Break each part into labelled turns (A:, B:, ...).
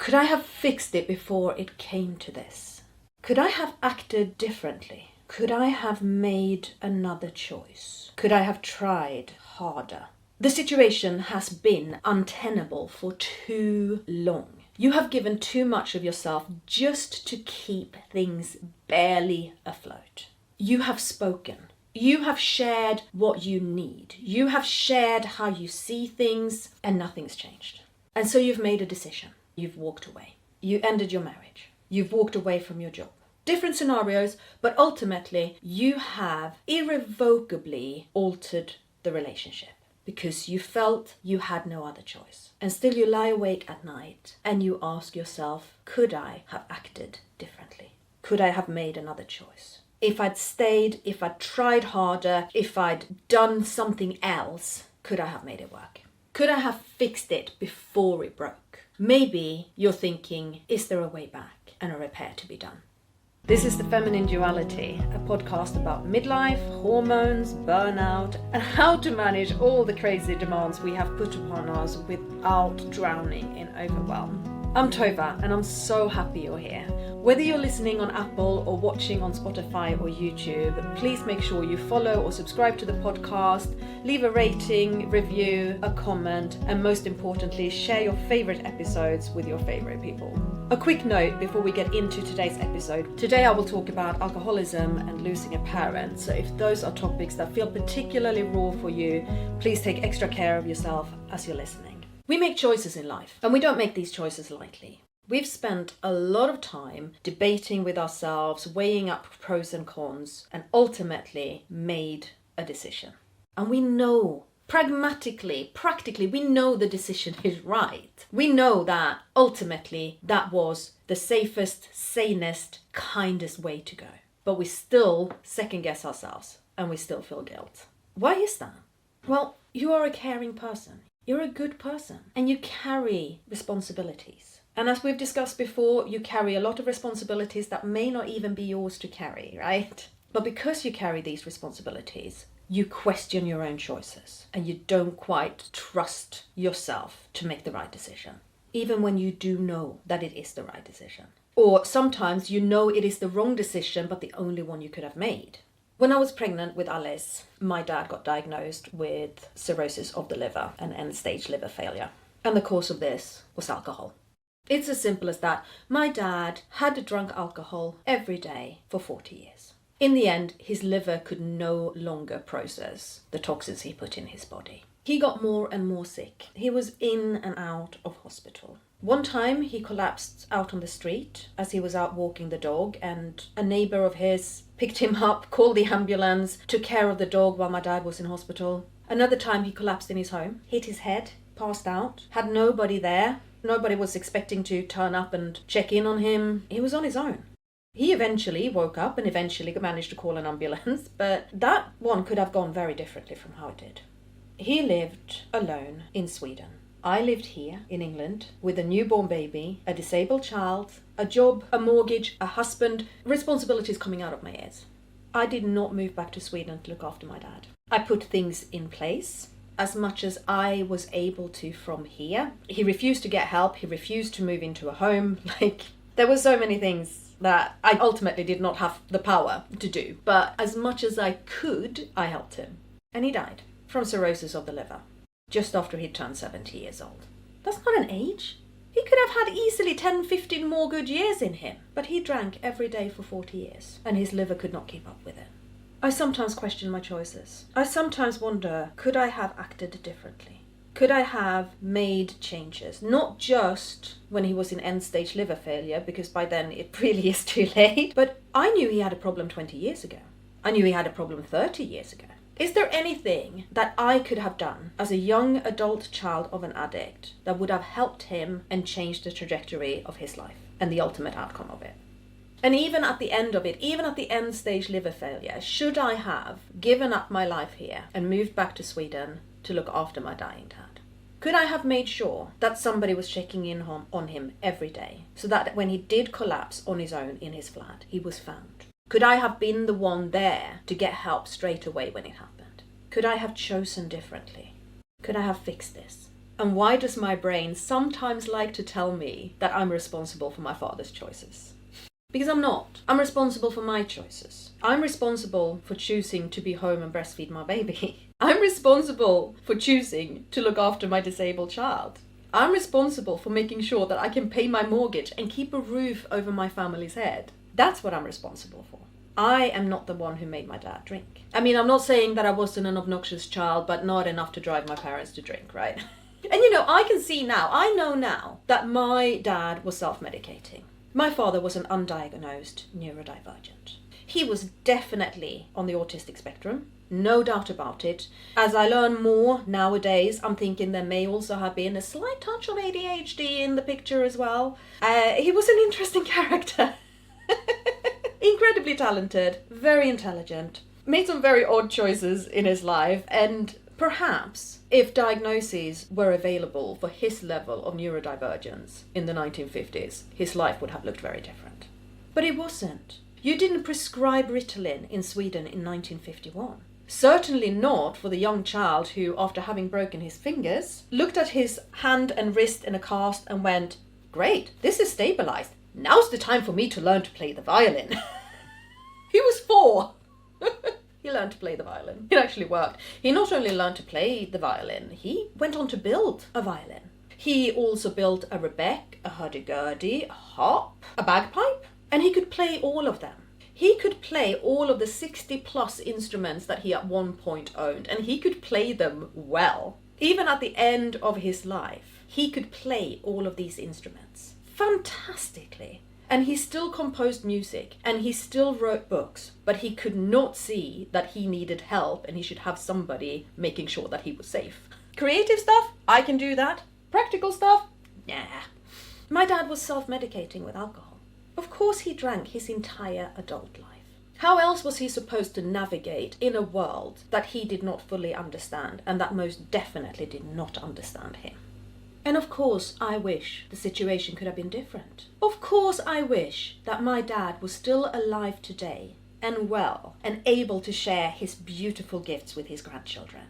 A: Could I have fixed it before it came to this? Could I have acted differently? Could I have made another choice? Could I have tried harder? The situation has been untenable for too long. You have given too much of yourself just to keep things barely afloat. You have spoken. You have shared what you need. You have shared how you see things, and nothing's changed. And so you've made a decision. You've walked away. You ended your marriage. You've walked away from your job. Different scenarios, but ultimately you have irrevocably altered the relationship because you felt you had no other choice. And still you lie awake at night and you ask yourself, could I have acted differently? Could I have made another choice? If I'd stayed, if I'd tried harder, if I'd done something else, could I have made it work? Could I have fixed it before it broke? Maybe you're thinking, is there a way back and a repair to be done? This is The Feminine Duality, a podcast about midlife, hormones, burnout, and how to manage all the crazy demands we have put upon us without drowning in overwhelm. I'm Tova, and I'm so happy you're here. Whether you're listening on Apple or watching on Spotify or YouTube, please make sure you follow or subscribe to the podcast, leave a rating, review, a comment, and most importantly, share your favorite episodes with your favorite people. A quick note before we get into today's episode. Today I will talk about alcoholism and losing a parent. So if those are topics that feel particularly raw for you, please take extra care of yourself as you're listening. We make choices in life, and we don't make these choices lightly. We've spent a lot of time debating with ourselves, weighing up pros and cons, and ultimately made a decision. And we know, pragmatically, practically, we know the decision is right. We know that ultimately that was the safest, sanest, kindest way to go. But we still second guess ourselves, and we still feel guilt. Why is that? Well, you are a caring person. You're a good person, and you carry responsibilities. And as we've discussed before, you carry a lot of responsibilities that may not even be yours to carry, right? But because you carry these responsibilities, you question your own choices, and you don't quite trust yourself to make the right decision, even when you do know that it is the right decision. Or sometimes you know it is the wrong decision, but the only one you could have made. When I was pregnant with Alice, my dad got diagnosed with cirrhosis of the liver and end-stage liver failure. And the cause of this was alcohol. It's as simple as that. My dad had drunk alcohol every day for 40 years. In the end, his liver could no longer process the toxins he put in his body. He got more and more sick. He was in and out of hospital. One time he collapsed out on the street as he was out walking the dog, and a neighbour of his picked him up, called the ambulance, took care of the dog while my dad was in hospital. Another time he collapsed in his home, hit his head, passed out, had nobody there. Nobody was expecting to turn up and check in on him. He was on his own. He eventually woke up and eventually managed to call an ambulance, but that one could have gone very differently from how it did. He lived alone in Sweden. I lived here in England with a newborn baby, a disabled child, a job, a mortgage, a husband, responsibilities coming out of my ears. I did not move back to Sweden to look after my dad. I put things in place as much as I was able to from here. He refused to get help. He refused to move into a home. There were so many things that I ultimately did not have the power to do. But as much as I could, I helped him. And he died from cirrhosis of the liver just after he'd turned 70 years old. That's not an age. He could have had easily 10, 15 more good years in him. But he drank every day for 40 years, and his liver could not keep up with it. I sometimes question my choices. I sometimes wonder, could I have acted differently? Could I have made changes? Not just when he was in end-stage liver failure, because by then it really is too late. But I knew he had a problem 20 years ago. I knew he had a problem 30 years ago. Is there anything that I could have done as a young adult child of an addict that would have helped him and changed the trajectory of his life and the ultimate outcome of it? And even at the end of it, even at the end stage liver failure, should I have given up my life here and moved back to Sweden to look after my dying dad? Could I have made sure that somebody was checking in on him every day so that when he did collapse on his own in his flat, he was found? Could I have been the one there to get help straight away when it happened? Could I have chosen differently? Could I have fixed this? And why does my brain sometimes like to tell me that I'm responsible for my father's choices? Because I'm not. I'm responsible for my choices. I'm responsible for choosing to be home and breastfeed my baby. I'm responsible for choosing to look after my disabled child. I'm responsible for making sure that I can pay my mortgage and keep a roof over my family's head. That's what I'm responsible for. I am not the one who made my dad drink. I mean, I'm not saying that I wasn't an obnoxious child, but not enough to drive my parents to drink, right? And I can see now, I know now, that my dad was self-medicating. My father was an undiagnosed neurodivergent. He was definitely on the autistic spectrum, no doubt about it. As I learn more nowadays, I'm thinking there may also have been a slight touch of ADHD in the picture as well. He was an interesting character. Incredibly talented, very intelligent, made some very odd choices in his life, and perhaps if diagnoses were available for his level of neurodivergence in the 1950s, his life would have looked very different. But it wasn't. You didn't prescribe Ritalin in Sweden in 1951. Certainly not for the young child who, after having broken his fingers, looked at his hand and wrist in a cast and went, "Great, this is stabilized. Now's the time for me to learn to play the violin." He was 4. He learned to play the violin. It actually worked. He not only learned to play the violin, he went on to build a violin. He also built a rebec, a hurdy-gurdy, a harp, a bagpipe, and he could play all of them. He could play all of the 60 plus instruments that he at one point owned, and he could play them well. Even at the end of his life, he could play all of these instruments fantastically. And he still composed music, and he still wrote books, but he could not see that he needed help and he should have somebody making sure that he was safe. Creative stuff, I can do that. Practical stuff, nah. My dad was self-medicating with alcohol. Of course he drank his entire adult life. How else was he supposed to navigate in a world that he did not fully understand and that most definitely did not understand him? And of course, I wish the situation could have been different. Of course, I wish that my dad was still alive today and well and able to share his beautiful gifts with his grandchildren.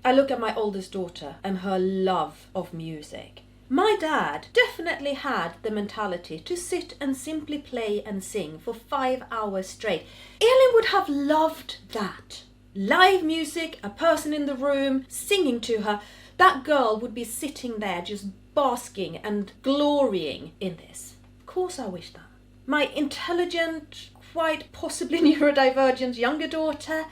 A: I look at my oldest daughter and her love of music. My dad definitely had the mentality to sit and simply play and sing for 5 hours straight. Elin would have loved that. Live music, a person in the room, singing to her. That girl would be sitting there just basking and glorying in this. Of course I wish that. My intelligent, quite possibly neurodivergent younger daughter,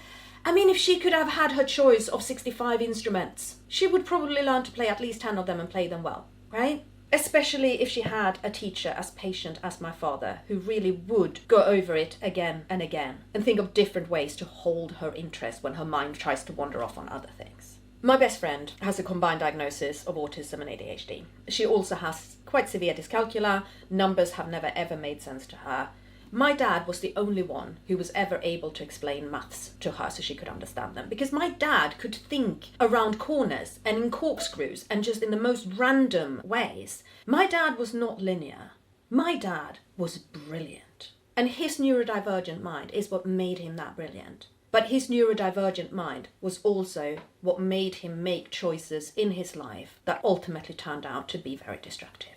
A: I mean, if she could have had her choice of 65 instruments, she would probably learn to play at least 10 of them and play them well, right? Especially if she had a teacher as patient as my father, who really would go over it again and again and think of different ways to hold her interest when her mind tries to wander off on other things. My best friend has a combined diagnosis of autism and ADHD. She also has quite severe dyscalculia. Numbers have never ever made sense to her. My dad was the only one who was ever able to explain maths to her so she could understand them. Because my dad could think around corners and in corkscrews and just in the most random ways. My dad was not linear. My dad was brilliant. And his neurodivergent mind is what made him that brilliant. But his neurodivergent mind was also what made him make choices in his life that ultimately turned out to be very destructive.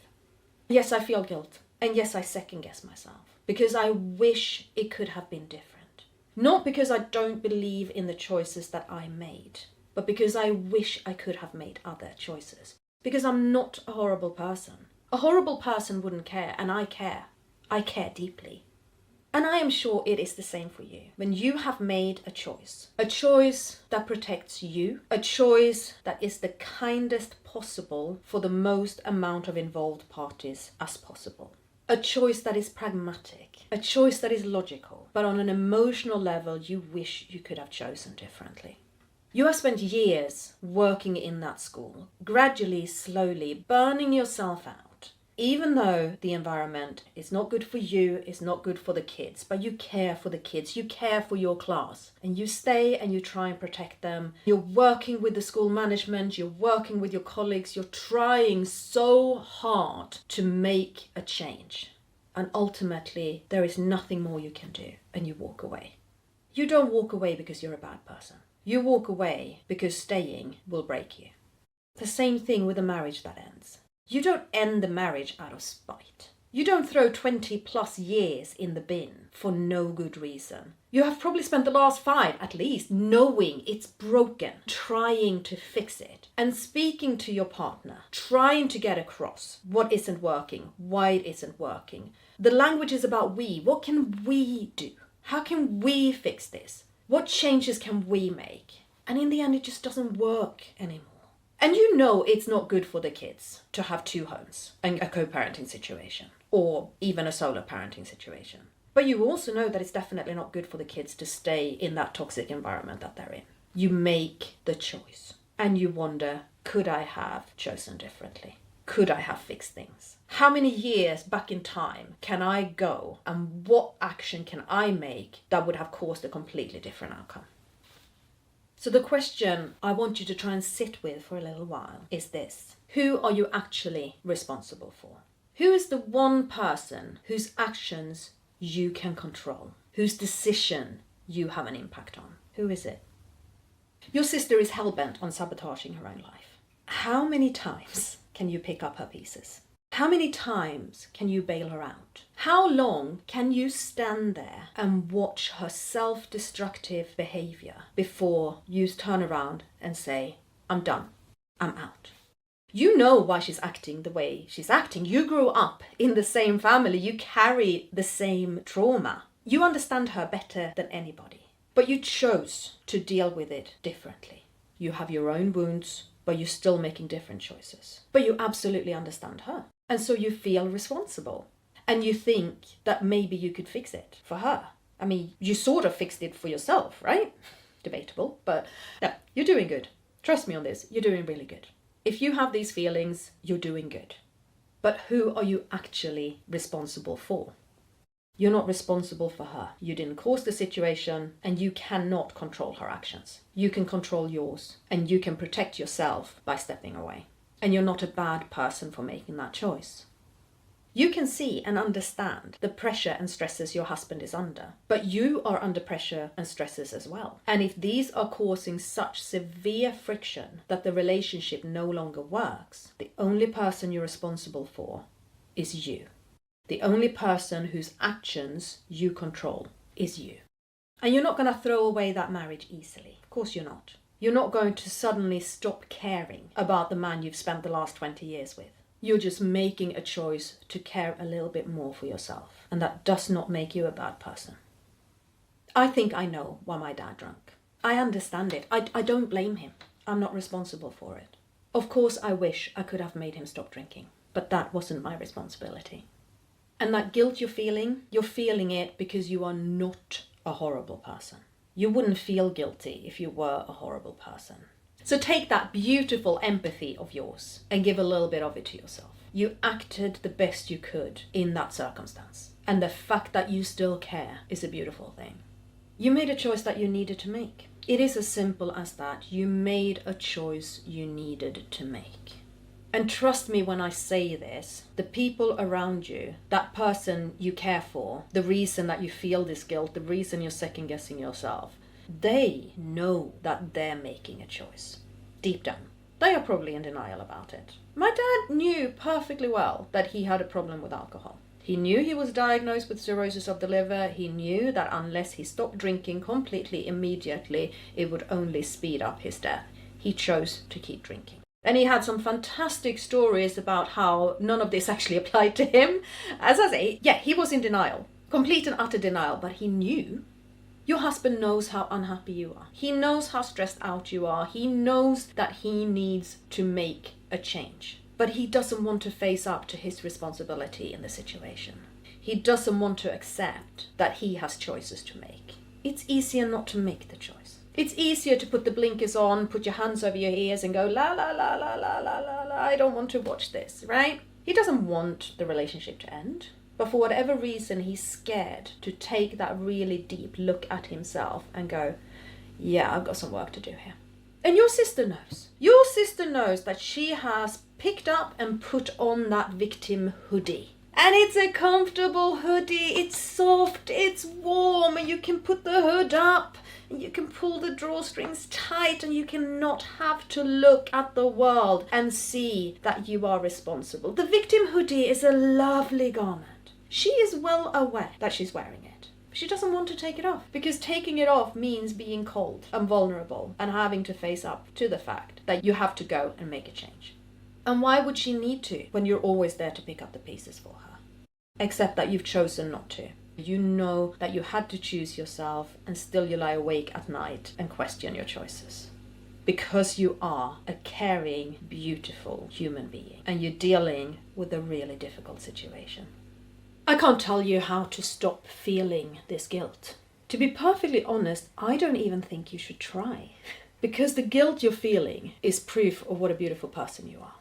A: Yes, I feel guilt. And yes, I second guess myself. Because I wish it could have been different. Not because I don't believe in the choices that I made, but because I wish I could have made other choices. Because I'm not a horrible person. A horrible person wouldn't care, and I care. I care deeply. And I am sure it is the same for you. When you have made a choice that protects you, a choice that is the kindest possible for the most amount of involved parties as possible. A choice that is pragmatic, a choice that is logical, but on an emotional level you wish you could have chosen differently. You have spent years working in that school, gradually, slowly burning yourself out. Even though the environment is not good for you, it's not good for the kids, but you care for the kids, you care for your class, and you stay and you try and protect them. You're working with the school management, you're working with your colleagues, you're trying so hard to make a change. And ultimately, there is nothing more you can do, and you walk away. You don't walk away because you're a bad person. You walk away because staying will break you. The same thing with a marriage that ends. You don't end the marriage out of spite. You don't throw 20 plus years in the bin for no good reason. You have probably spent the last 5 at least knowing it's broken, trying to fix it, and speaking to your partner, trying to get across what isn't working, why it isn't working. The language is about we. What can we do? How can we fix this? What changes can we make? And in the end, it just doesn't work anymore. And you know it's not good for the kids to have 2 homes and a co-parenting situation, or even a solo parenting situation. But you also know that it's definitely not good for the kids to stay in that toxic environment that they're in. You make the choice and you wonder, could I have chosen differently? Could I have fixed things? How many years back in time can I go and what action can I make that would have caused a completely different outcome? So the question I want you to try and sit with for a little while is this. Who are you actually responsible for? Who is the one person whose actions you can control? Whose decision you have an impact on? Who is it? Your sister is hell-bent on sabotaging her own life. How many times can you pick up her pieces? How many times can you bail her out? How long can you stand there and watch her self-destructive behavior before you turn around and say, I'm done, I'm out? You know why she's acting the way she's acting. You grew up in the same family. You carry the same trauma. You understand her better than anybody. But you chose to deal with it differently. You have your own wounds, but you're still making different choices. But you absolutely understand her. And so you feel responsible. And you think that maybe you could fix it for her. I mean, you sort of fixed it for yourself, right? Debatable, but yeah, you're doing good. Trust me on this, you're doing really good. If you have these feelings, you're doing good. But who are you actually responsible for? You're not responsible for her. You didn't cause the situation and you cannot control her actions. You can control yours and you can protect yourself by stepping away. And you're not a bad person for making that choice. You can see and understand the pressure and stresses your husband is under, but you are under pressure and stresses as well. And if these are causing such severe friction that the relationship no longer works, the only person you're responsible for is you. The only person whose actions you control is you. And you're not going to throw away that marriage easily. Of course you're not. You're not going to suddenly stop caring about the man you've spent the last 20 years with. You're just making a choice to care a little bit more for yourself. And that does not make you a bad person. I think I know why my dad drank. I understand it. I don't blame him. I'm not responsible for it. Of course I wish I could have made him stop drinking. But that wasn't my responsibility. And that guilt you're feeling it because you are not a horrible person. You wouldn't feel guilty if you were a horrible person. So take that beautiful empathy of yours and give a little bit of it to yourself. You acted the best you could in that circumstance. And the fact that you still care is a beautiful thing. You made a choice that you needed to make. It is as simple as that. You made a choice you needed to make. And trust me when I say this, the people around you, that person you care for, the reason that you feel this guilt, the reason you're second guessing yourself, they know that they're making a choice. Deep down. They are probably in denial about it. My dad knew perfectly well that he had a problem with alcohol. He knew he was diagnosed with cirrhosis of the liver. He knew that unless he stopped drinking completely immediately, it would only speed up his death. He chose to keep drinking. And he had some fantastic stories about how none of this actually applied to him. As I say, yeah, he was in denial. Complete and utter denial, but he knew. Your husband knows how unhappy you are. He knows how stressed out you are. He knows that he needs to make a change. But he doesn't want to face up to his responsibility in the situation. He doesn't want to accept that he has choices to make. It's easier not to make the choice. It's easier to put the blinkers on, put your hands over your ears and go, la, la, la, la, la, la, la, la, I don't want to watch this, right? He doesn't want the relationship to end. But for whatever reason, he's scared to take that really deep look at himself and go, yeah, I've got some work to do here. And your sister knows. Your sister knows that she has picked up and put on that victim hoodie. And it's a comfortable hoodie. It's soft. It's warm. You can put the hood up and you can pull the drawstrings tight, and you cannot have to look at the world and see that you are responsible. The victim hoodie is a lovely garment. She is well aware that she's wearing it. She doesn't want to take it off, because taking it off means being cold and vulnerable and having to face up to the fact that you have to go and make a change. And why would she need to when you're always there to pick up the pieces for her? Except that you've chosen not to. You know that you had to choose yourself, and still you lie awake at night and question your choices. Because you are a caring, beautiful human being, and you're dealing with a really difficult situation. I can't tell you how to stop feeling this guilt. To be perfectly honest, I don't even think you should try. Because the guilt you're feeling is proof of what a beautiful person you are.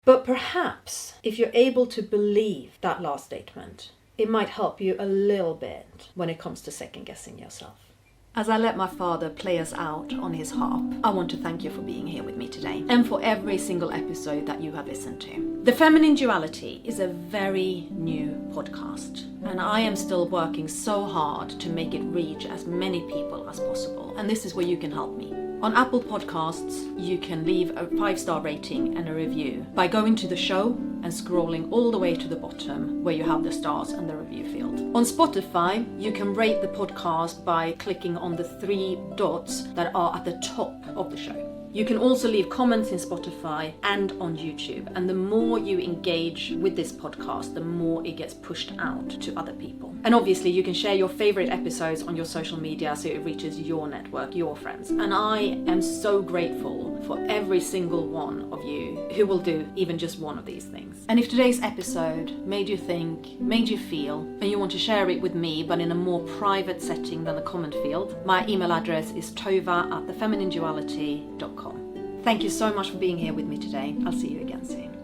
A: But perhaps, if you're able to believe that last statement, it might help you a little bit when it comes to second-guessing yourself. As I let my father play us out on his harp, I want to thank you for being here with me today, and for every single episode that you have listened to. The Feminine Duality is a very new podcast, and I am still working so hard to make it reach as many people as possible, and this is where you can help me. On Apple Podcasts, you can leave a 5-star rating and a review by going to the show and scrolling all the way to the bottom where you have the stars and the review field. On Spotify, you can rate the podcast by clicking on the 3 dots that are at the top of the show. You can also leave comments in Spotify and on YouTube, and the more you engage with this podcast, the more it gets pushed out to other people. And obviously you can share your favorite episodes on your social media so it reaches your network, your friends. And I am so grateful for every single one of you who will do even just one of these things. And if today's episode made you think, made you feel, and you want to share it with me but in a more private setting than the comment field, my email address is tova@thefeminineduality.com. Thank you so much for being here with me today. I'll see you again soon.